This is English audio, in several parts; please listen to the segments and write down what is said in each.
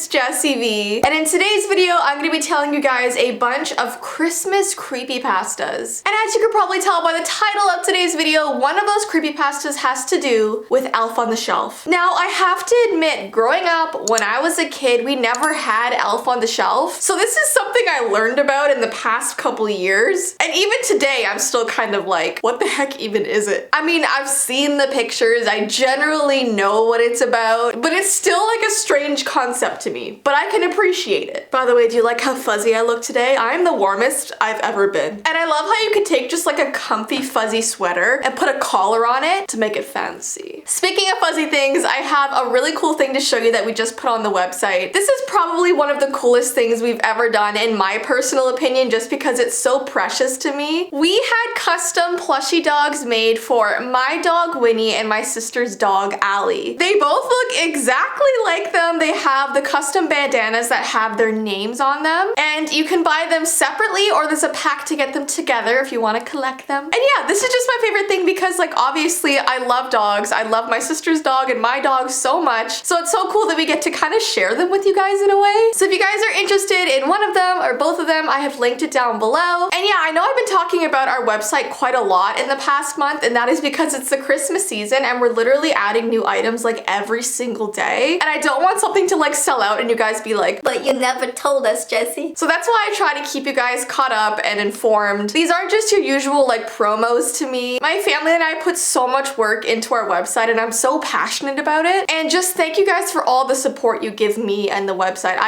it's Jessii Vee, and in today's video, I'm going to be telling you guys a bunch of Christmas creepypastas. And as you could probably tell by the title of today's video, one of those creepypastas has to do with Elf on the Shelf. Now, I have to admit, growing up, when I was a kid, we never had Elf on the Shelf. So this is something I learned about in the past couple years. And even today, I'm still kind of like, what the heck even is it? I mean, I've seen the pictures, I generally know what it's about, but it's still like a strange concept to me, but I can appreciate it. By the way, do you like how fuzzy I look today? I'm the warmest I've ever been. And I love how you could take just like a comfy fuzzy sweater and put a collar on it to make it fancy. Speaking of fuzzy things, I have a really cool thing to show you that we just put on the website. This is probably one of the coolest things we've ever done in my personal opinion, just because it's so precious to me. We had custom plushie dogs made for my dog Winnie and my sister's dog Allie. They both look exactly like them. They have the custom bandanas that have their names on them, and you can buy them separately or there's a pack to get them together if you want to collect them. And yeah, this is just my favorite thing because, like, obviously I love dogs. I love my sister's dog and my dog so much, so it's so cool that we get to kind of share them with you guys in a way. So if you guys are interested in one of them or both of them, I have linked it down below. And yeah, I know I've been talking about our website quite a lot in the past month, and that is because it's the Christmas season and we're literally adding new items like every single day. And I don't want something to like sell out and you guys be like, but you never told us, Jessii. So that's why I try to keep you guys caught up and informed. These aren't just your usual like promos to me. My family and I put so much work into our website and I'm so passionate about it. And just thank you guys for all the support you give me and the website.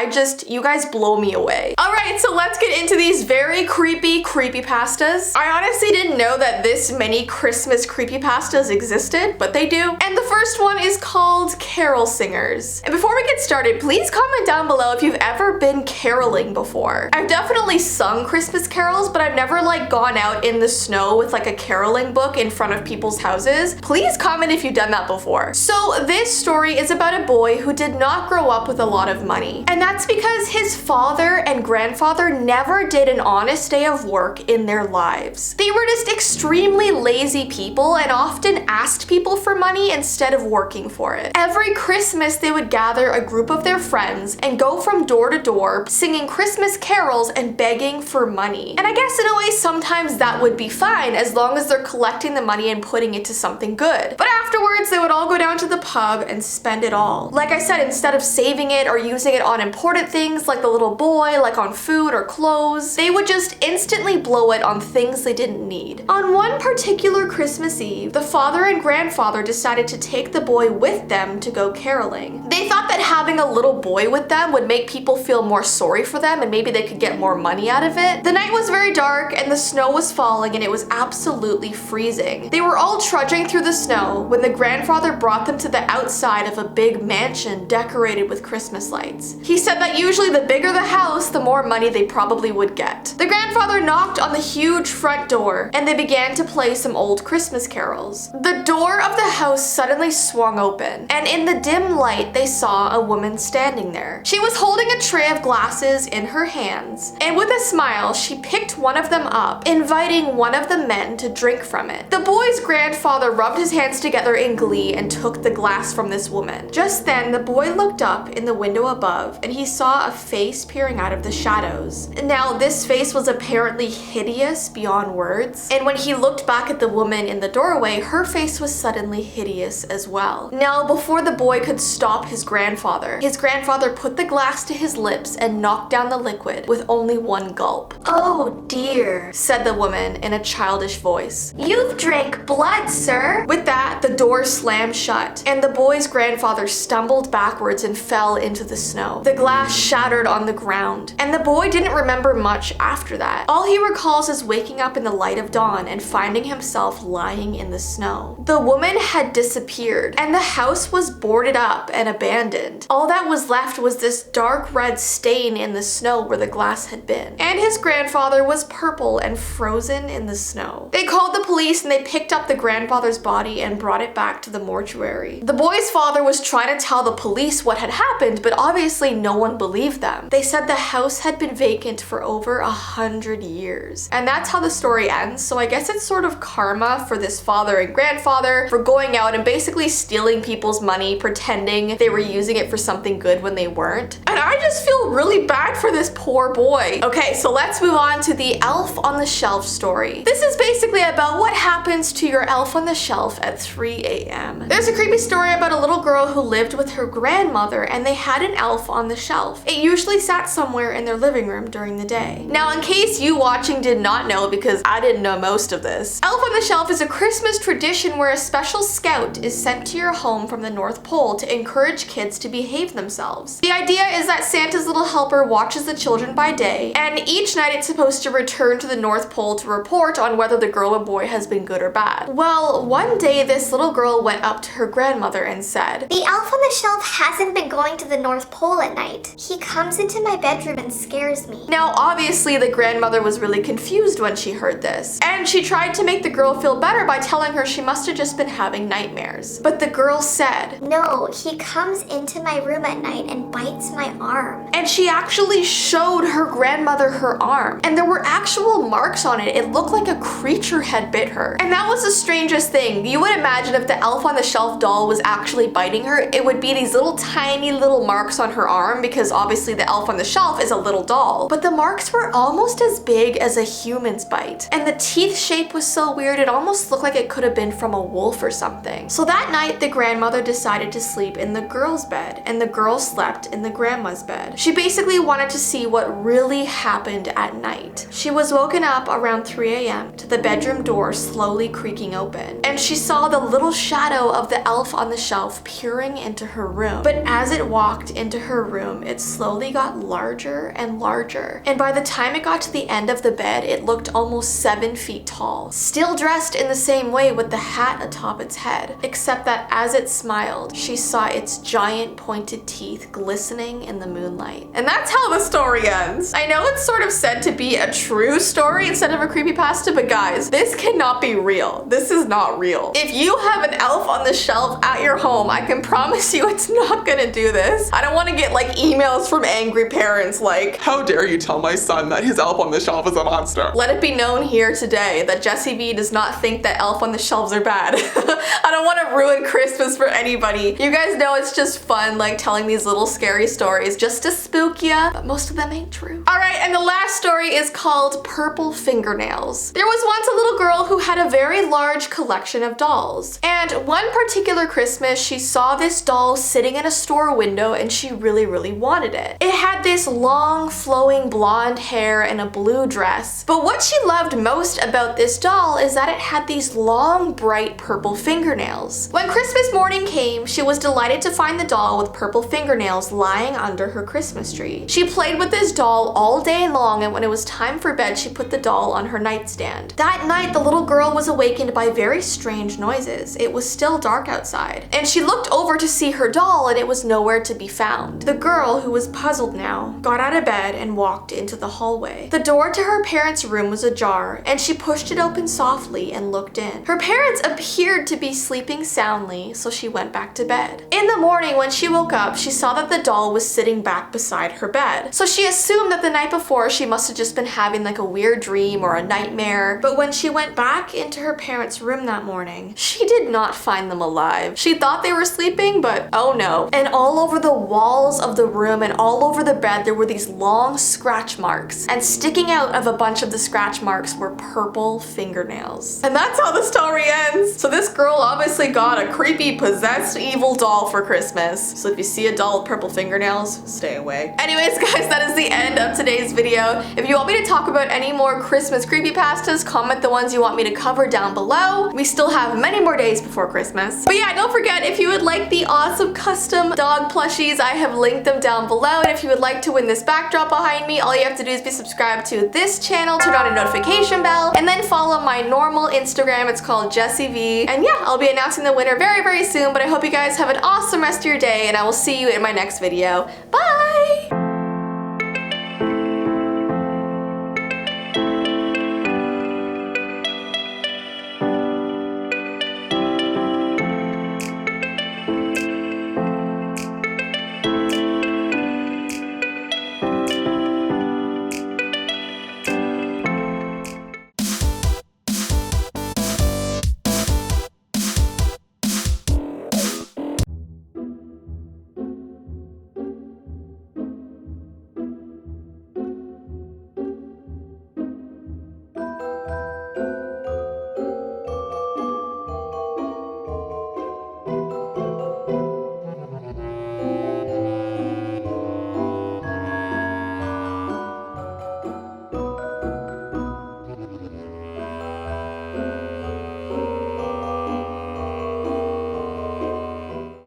You guys blow me away. All right, so let's get into these very creepy creepypastas. I honestly didn't know that this many Christmas creepypastas existed, but they do. And the first one is called Carol Singers. And before we get started, please comment down below if you've ever been caroling before. I've definitely sung Christmas carols, but I've never like gone out in the snow with like a caroling book in front of people's houses. Please comment if you've done that before. So this story is about a boy who did not grow up with a lot of money. And that's because his father and grandfather never did an honest day of work in their lives. They were just extremely lazy people and often asked people for money instead of working for it. Every Christmas, they would gather a group of their friends and go from door to door singing Christmas carols and begging for money. And I guess in a way, sometimes that would be fine as long as they're collecting the money and putting it to something good. But afterwards, they would all go down to the pub and spend it all. Like I said, instead of saving it or using it on important things like the little boy, like on food or clothes, they would just instantly blow it on things they didn't need. On one particular Christmas Eve, the father and grandfather decided to take the boy with them to go caroling. They thought that having a little boy with them would make people feel more sorry for them and maybe they could get more money out of it. The night was very dark and the snow was falling and it was absolutely freezing. They were all trudging through the snow when the grandfather brought them to the outside of a big mansion decorated with Christmas lights. He said that usually the bigger the house, the more money they probably would get. The grandfather knocked on the huge front door and they began to play some old Christmas carols. The door of the house suddenly swung open, and in the dim light they saw a woman standing there. She was holding a tray of glasses in her hands, and with a smile she picked one of them up, inviting one of the men to drink from it. The boy's grandfather rubbed his hands together in glee and took the glass from this woman. Just then the boy looked up in the window above and he saw a face peering out of the shadows. Now this face was apparently hideous beyond words, and when he looked back at the woman in the doorway, her face was suddenly hideous as well. Now before the boy could stop his grandfather put the glass to his lips and knocked down the liquid with only one gulp. "Oh dear," said the woman in a childish voice. "You've drank blood, sir." With that, the door slammed shut and the boy's grandfather stumbled backwards and fell into the snow. The glass shattered on the ground, and the boy didn't remember much after that. All he recalls is waking up in the light of dawn and finding himself lying in the snow. The woman had disappeared, and the house was boarded up and abandoned. All that was left was this dark red stain in the snow where the glass had been. And his grandfather was purple and frozen in the snow. They called the police and they picked up the grandfather's body and brought it back to the mortuary. The boy's father was trying to tell the police what had happened, but obviously no one believed them. They said the house had been vacant for over 100 years. And that's how the story ends, so I guess it's sort of karma for this father and grandfather for going out and basically stealing people's money, pretending they were using it for something good when when they weren't. And I just feel really bad for this poor boy. Okay, so let's move on to the elf on the shelf story. This is basically about what happens to your elf on the shelf at 3 a.m. There's a creepy story about a little girl who lived with her grandmother and they had an elf on the shelf. It usually sat somewhere in their living room during the day. Now, in case you watching did not know, because I didn't know most of this, Elf on the Shelf is a Christmas tradition where a special scout is sent to your home from the North Pole to encourage kids to behave themselves. The idea is that Santa's little helper watches the children by day, and each night it's supposed to return to the North Pole to report on whether the girl or boy has been good or bad. Well, one day this little girl went up to her grandmother and said, "The elf on the shelf hasn't been going to the North Pole at night. He comes into my bedroom and scares me." Now, obviously the grandmother was really confused when she heard this, and she tried to make the girl feel better by telling her she must have just been having nightmares. But the girl said, "No, he comes into my room at night and bites my arm." And she actually showed her grandmother her arm, and there were actual marks on it. It looked like a creature had bit her. And that was the strangest thing. You would imagine if the Elf on the Shelf doll was actually biting her, it would be these little tiny little marks on her arm, because obviously the Elf on the Shelf is a little doll. But the marks were almost as big as a human's bite. And the teeth shape was so weird, it almost looked like it could have been from a wolf or something. So that night, the grandmother decided to sleep in the girl's bed, and the girl slept in the grandma's bed. She basically wanted to see what really happened at night. She was woken up around 3 a.m. to the bedroom door slowly creaking open, and she saw the little shadow of the Elf on the Shelf peering into her room. But as it walked into her room, it slowly got larger and larger, and by the time it got to the end of the bed, it looked almost 7 feet tall, still dressed in the same way with the hat atop its head, except that as it smiled, she saw its giant pointed teeth glistening in the moonlight. And that's how the story ends. I know it's sort of said to be a true story instead of a creepypasta, but guys, this cannot be real. This is not real. If you have an Elf on the Shelf at your home, I can promise you it's not gonna do this. I don't want to get like emails from angry parents like, "How dare you tell my son that his Elf on the Shelf is a monster?" Let it be known here today that Jessii Vee does not think that Elf on the Shelves are bad. I don't want to ruin Christmas for anybody. You guys know it's just fun, like telling these little scary stories just to spook ya, but most of them ain't true. Alright, and the last story is called Purple Fingernails. There was once a little girl who had a very large collection of dolls, and one particular Christmas she saw this doll sitting in a store window and she really wanted it. It had this long flowing blonde hair and a blue dress, but what she loved most about this doll is that it had these long bright purple fingernails. When Christmas morning came, she was delighted to find the doll with purple fingernails lying under her Christmas tree. She played with this doll all day long, and when it was time for bed, she put the doll on her nightstand. That night, the little girl was awakened by very strange noises. It was still dark outside, and she looked over to see her doll, and it was nowhere to be found. The girl, who was puzzled now, got out of bed and walked into the hallway. The door to her parents' room was ajar, and she pushed it open softly and looked in. Her parents appeared to be sleeping soundly, so she went back to bed. In the morning, when she woke up, she saw that the doll was sitting back beside her bed. So she assumed that the night before she must have just been having like a weird dream or a nightmare. But when she went back into her parents' room that morning, she did not find them alive. She thought they were sleeping, but oh no. And all over the walls of the room and all over the bed, there were these long scratch marks. And sticking out of a bunch of the scratch marks were purple fingernails. And that's how the story ends. So this girl obviously got a creepy, possessed, evil doll for Christmas. So if you see a doll with purple fingernails, stay away. Anyways, guys, that is the end of today's video. If you want me to talk about any more Christmas creepypastas, comment the ones you want me to cover down below. We still have many more days before Christmas. But yeah, don't forget, if you would like the awesome custom dog plushies, I have linked them down below. And if you would like to win this backdrop behind me, all you have to do is be subscribed to this channel, turn on a notification bell, and then follow my normal Instagram. It's called Jessii Vee. And yeah, I'll be announcing the winner very soon, but I hope you guys have an awesome rest of your day, and I will see you in my next video. Bye!